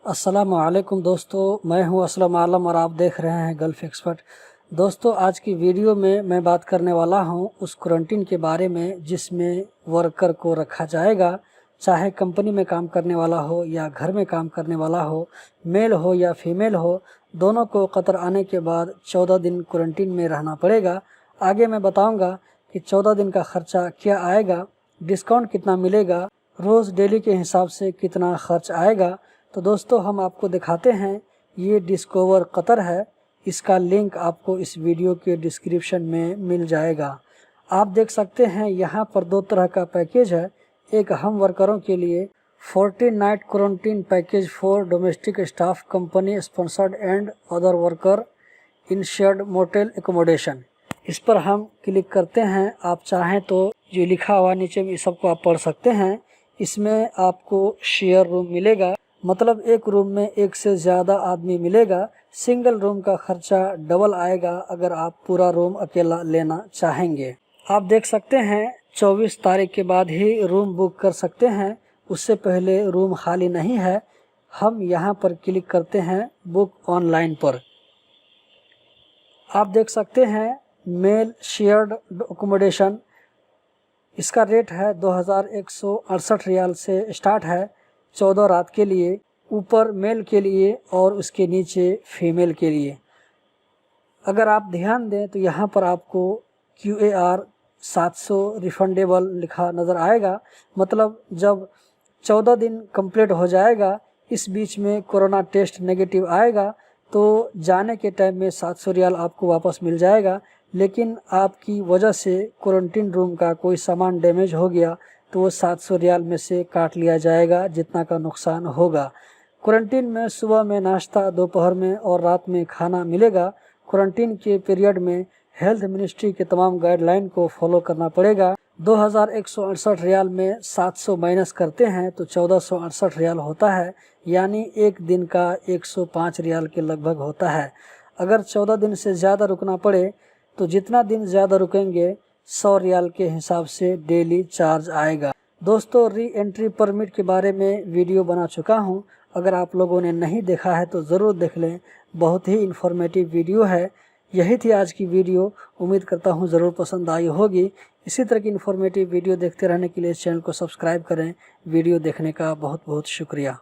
अस्सलामुअलैकुम दोस्तों, मैं हूं असलम आलम और आप देख रहे हैं गल्फ़ एक्सपर्ट। दोस्तों, आज की वीडियो में मैं बात करने वाला हूं उस क्वारंटीन के बारे में जिसमें वर्कर को रखा जाएगा, चाहे कंपनी में काम करने वाला हो या घर में काम करने वाला हो, मेल हो या फीमेल हो, दोनों को कतर आने के बाद 14 दिन क्वारंटीन में रहना पड़ेगा। आगे मैं बताऊँगा कि 14 दिन का ख़र्चा क्या आएगा, डिस्काउंट कितना मिलेगा, रोज़ डेली के हिसाब से कितना खर्च आएगा। तो दोस्तों, हम आपको दिखाते हैं, ये डिस्कवर कतर है। इसका लिंक आपको इस वीडियो के डिस्क्रिप्शन में मिल जाएगा। आप देख सकते हैं यहाँ पर दो तरह का पैकेज है। एक हम वर्करों के लिए 14 night quarantine package for domestic staff company sponsored and other worker in shared motel accommodation. इस पर हम क्लिक करते हैं। आप चाहें तो जो लिखा हुआ नीचे में सबको आप पढ़ सकते हैं। इसमें आपको शेयर रूम मिलेगा, मतलब एक रूम में एक से ज़्यादा आदमी मिलेगा। सिंगल रूम का खर्चा डबल आएगा अगर आप पूरा रूम अकेला लेना चाहेंगे। आप देख सकते हैं 24 तारीख के बाद ही रूम बुक कर सकते हैं, उससे पहले रूम खाली नहीं है। हम यहाँ पर क्लिक करते हैं बुक ऑनलाइन पर। आप देख सकते हैं मेल शेयर्ड अकोमोडेशन, इसका रेट है 2168 रियाल से स्टार्ट है 14 रात के लिए, ऊपर मेल के लिए और उसके नीचे फीमेल के लिए। अगर आप ध्यान दें तो यहाँ पर आपको QAR 700 रिफंडेबल लिखा नज़र आएगा। मतलब जब 14 दिन कंप्लीट हो जाएगा, इस बीच में कोरोना टेस्ट नेगेटिव आएगा तो जाने के टाइम में 700 रियाल आपको वापस मिल जाएगा। लेकिन आपकी वजह से क्वारंटीन रूम का कोई सामान डैमेज हो गया तो वो 700 रियाल में से काट लिया जाएगा, जितना का नुकसान होगा। क्वारंटीन में सुबह में नाश्ता, दोपहर में और रात में खाना मिलेगा। क्वारंटीन के पीरियड में हेल्थ मिनिस्ट्री के तमाम गाइडलाइन को फॉलो करना पड़ेगा। 2168 रियाल में 700 माइनस करते हैं तो 1468 रियाल होता है, यानी एक दिन का 105 रियाल के लगभग होता है। अगर 14 दिन से ज़्यादा रुकना पड़े तो जितना दिन ज़्यादा रुकेंगे 100 रियाल के हिसाब से डेली चार्ज आएगा। दोस्तों, री एंट्री परमिट के बारे में वीडियो बना चुका हूं, अगर आप लोगों ने नहीं देखा है तो ज़रूर देख लें। बहुत ही इन्फॉर्मेटिव वीडियो है। यही थी आज की वीडियो। उम्मीद करता हूं ज़रूर पसंद आई होगी। इसी तरह की इन्फॉर्मेटिव वीडियो देखते रहने के लिए चैनल को सब्सक्राइब करें। वीडियो देखने का बहुत बहुत शुक्रिया।